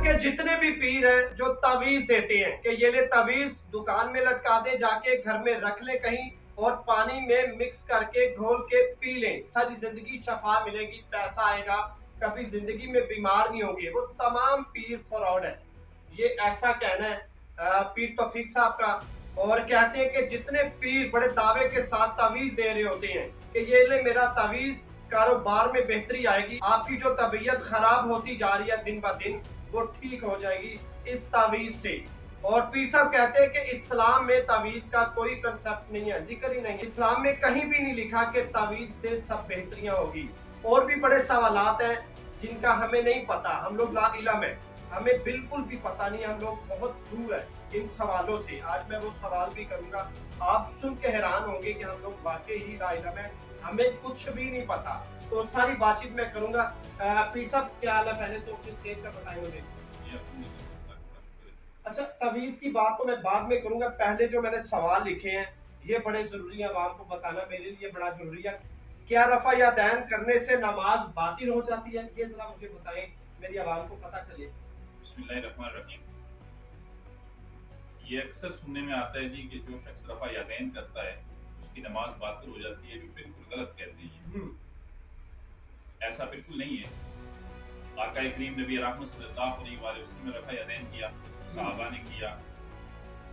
کے جتنے بھی پیر ہیں جو تعویذ دیتے ہیں کہ یہ لے تعویذ دکان میں لٹکا دے، جا کے گھر میں رکھ لے کہیں اور پانی میں مکس کر کے گھول کے پی لیں، ساری زندگی شفا ملے گی، پیسہ آئے گا، کبھی زندگی میں بیمار نہیں ہوں گے، وہ تمام پیر فراڈ ہے۔ یہ ایسا کہنا ہے پیر توفیق صاحب کا۔ اور کہتے ہیں کہ جتنے پیر بڑے دعوے کے ساتھ تعویذ دے رہے ہوتے ہیں کہ یہ لے میرا تعویذ، کاروبار میں بہتری آئے گی، آپ کی جو طبیعت خراب ہوتی جا رہی ہے دن بہ دن وہ ٹھیک ہو جائے گی اس تعویذ سے۔ اور پیر صاحب کہتے ہیں کہ اسلام میں تعویذ کا کوئی کنسپٹ نہیں ہے، ذکر ہی نہیں، اسلام میں کہیں بھی نہیں لکھا کہ تعویذ سے سب بہتریاں ہوگی۔ اور بھی بڑے سوالات ہیں جن کا ہمیں نہیں پتا، ہم لوگ لا علم ہے، ہمیں بالکل بھی پتا نہیں، ہم لوگ بہت دور ہیں ان سوالوں سے۔ آج میں وہ سوال بھی کروں گا، آپ سن کے حیران ہوں گے کہ ہم لوگ واقعی ہی لا علم ہیں، ہمیں کچھ بھی نہیں پتا۔ تو ساری بات چیت میں کروں گا۔ پیر صاحب کیا حال ہے؟ پہلے تو کس چیز کا بتائیں مجھے۔ اچھا، تعویذ کی بات تو میں بعد میں کروں گا، پہلے جو میں نے سوال لکھے ہیں یہ بڑے ضروری ہیں، عوام کو بتانا میرے لیے بڑا ضروری ہے۔ کیا رفع یدین کرنے سے نماز باطل ہو جاتی ہے؟ یہ ذرا مجھے بتائیں، میری عوام کو پتہ چلے۔ بسم اللہ الرحمن الرحیم۔ یہ اکثر سننے میں آتا ہے جی کہ جو شخص رفع یدین کرتا ہے اس کی نماز باطل ہو جاتی ہے، جو بالکل غلط کہتے ہیں۔ ایسا بالکل نہیں ہے۔ آقا کریم نبی رحمت صلی اللہ علیہ وآلہ وسلم نے رفع یدین کیا، صحابہ نے کیا،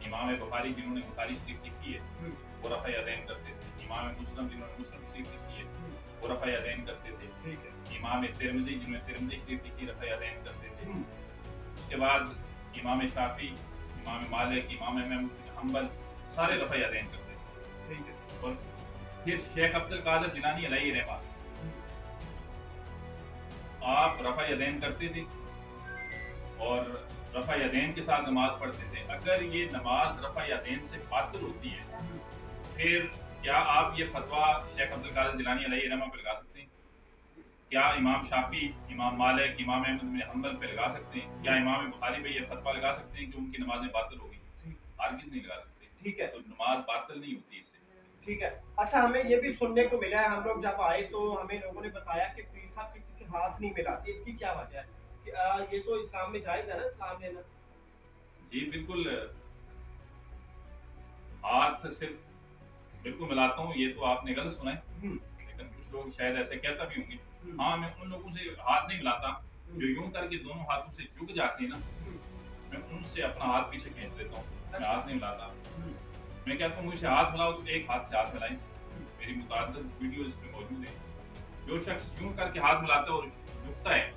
امام بخاری جنہوں نے بخاری شریف لکھی ہے وہ رفع یدین کرتے تھے، امام مسلم جنہوں نے مسلم شریف لکھی ہے وہ رفع یدین کرتے تھے، امام ترمذی جنہوں نے ترمذی شریف لکھی رفع یدین کرتے تھے۔ اس کے بعد امام شافعی، امام مالک، امام احمد بن حنبل سارے رفع یدین کرتے تھے۔ اور پھر شیخ عبد القادر جیلانی علیہ رحمہ آپ رفع یدین کرتے تھے اور رفع یدین کے ساتھ نماز پڑھتے تھے۔ اگر یہ نماز رفع یدین سے باطل ہوتی ہے پھر کیا آپ یہ فتویٰ شیخ عبد القادر جیلانی علیہ رحمہ پہ لگا سکتے ہیں؟ کیا امام شافعی، امام مالک، امام احمد بن حنبل پہ لگا سکتے ہیں؟ کیا امام بخاری پہ یہ فتویٰ لگا سکتے ہیں کہ ان کی نمازیں باطل ہوگی؟ ہرگز نہیں لگا سکتے۔ ٹھیک ہے، تو نماز باطل نہیں ہوتی اس سے۔ ٹھیک ہے۔ اچھا، ہمیں یہ بھی سننے کو ملا ہے، ہم لوگ جب آئے تو ہمیں لوگوں نے بتایا کہ پیر صاحب کسی سے ہاتھ نہیں ملاتے، اس کی کیا وجہ ہے؟ یہ تو اسلام میں جائز ہے نا اسلام لینا؟ جی بالکل، ہاتھ صرف بالکل ملاتا ہوں، یہ تو آپ نے غلط سنا ہے، لیکن کچھ لوگ شاید ایسے کہتا بھی ہوں گے۔ ہاں، میں ان لوگوں سے ہاتھ نہیں ملاتا جو یوں کر کے دونوں ہاتھوں سے جھک جاتے ہیں نا، میں ان سے اپنا ہاتھ پیچھے کھینچ لیتا ہوں، میں ہاتھ نہیں ملاتا۔ میں کہتا ہوں مجھ سے ہاتھ ملاؤ تو ایک ہاتھ سے ہاتھ ملائیں، میری متعدد ویڈیوز اس میں موجود ہیں۔ جو شخص یوں کر کے ہاتھ ملاتا ہے اور جھکتا ہے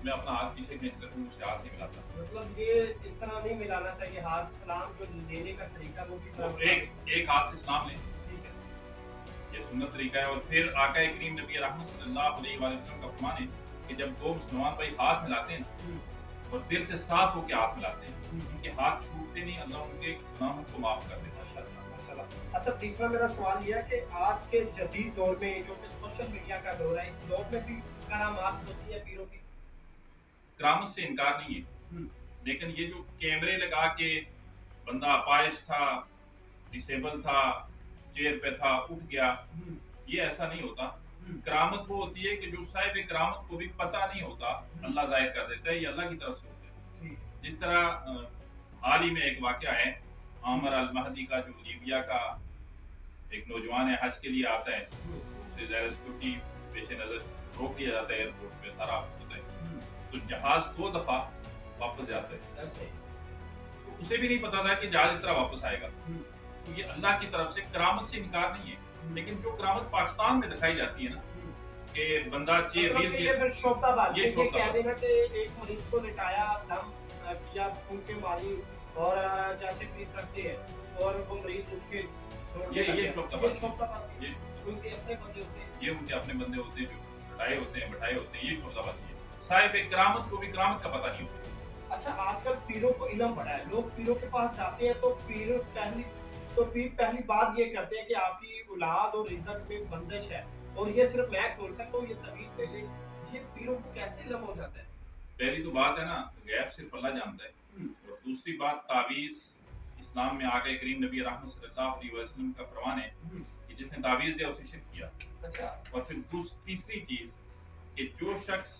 میں اپنا ہاتھ پیچھے کھینچ کر اس سے ہاتھ نہیں ملاتا۔ مطلب یہ اس طرح نہیں ملانا چاہیے ہاتھ، سلام جو لینے کا طریقہ وہ بھی ایک ہاتھ سے سلام لیں، یہ سنت طریقہ ہے۔ اور پھر آقا کریم نبی رحمت صلی اللہ علیہ وآلہ وسلم کا فرمان ہے کہ جب دو مسلمان بھائی ہاتھ ملاتے ہیں اور دل سے صاف ہو کے ہاتھ ملاتے ہیں، ان کے ہاتھ چھوٹتے نہیں، اللہ ان کے گناہوں کو معاف کر دیتا ہے۔ اچھا، تیسرا میرا سوال یہ ہے کہ آج کے جدید دور میں جو کہ سوشل میڈیا کا دور ہے، اس دور میں بھی کرامات ہوتی ہے پیروں کی؟ کرامت سے انکار نہیں ہے، لیکن یہ جو کیمرے لگا کے بندہ اپائش تھا، ڈسیبل تھا، چیئر پہ تھا، اٹھ گیا، یہ ایسا نہیں ہوتا۔ کرامت وہ ہوتی ہے کہ جو صاحب کرامت کو بھی پتہ نہیں ہوتا اللہ ظاہر کر دیتا ہے، یہ اللہ کی طرف سے ہوتا ہے۔ جس طرح حال ہی میں ایک واقعہ ہے عامر المہدی کا، جو لیبیا کا ایک نوجوان ہے، حج کے لیے آتا ہے، اسے ظاہر سیکورٹی پیش نظر روک لیا جاتا ہے ایئرپورٹ پہ، سارا ہوتا ہے، تو جہاز 2 دفعہ واپس جاتا ہے، تو اسے بھی نہیں پتا تھا کہ جہاز اس طرح واپس آئے گا۔ تو یہ اللہ کی طرف سے کرامت سے انکار نہیں ہے، لیکن جو کرامت پاکستان میں دکھائی جاتی ہے نا کہ بندہ پھر شوبدہ بات یہ کہہ دینا کہ ایک مریض کو لٹایا، دم کیا، پھول کے ماری اور جیسے پیس رکھتے ہیں اور وہ مریض اس کے یہ شوبدہ بات، یہ ان کے اپنے بندے ہوتے ہیں جو لٹائے ہوتے ہیں، بٹھائے ہوتے ہیں، یہ شوبدہ بات ہے۔ صاحب کرامت کو بھی کرامت کا پتہ نہیں ہوتا۔ اچھا، آج کل پیروں کو علم پڑا ہے، لوگ پیروں کے پاس جاتے ہیں تو پیر پہلی بات یہ کرتے ہیں کہ آپ کی اولاد اور رزق میں بندش ہے اور یہ صرف میں کھول سکتا ہوں، یہ تعویذ لے لے، یہ پیروں کو کیسے علم ہو جاتا ہے؟ پہلی تو بات ہے نا، غیب صرف اللہ جانتا ہے، اور دوسری بات تعویذ اسلام میں آقا کریم نبی رحمت صلی اللہ علیہ وسلم کا فرمان ہے کہ جس نے تعویذ دیا اسے شرک کیا۔ اچھا، اور پھر تیسری چیز کہ جو شخص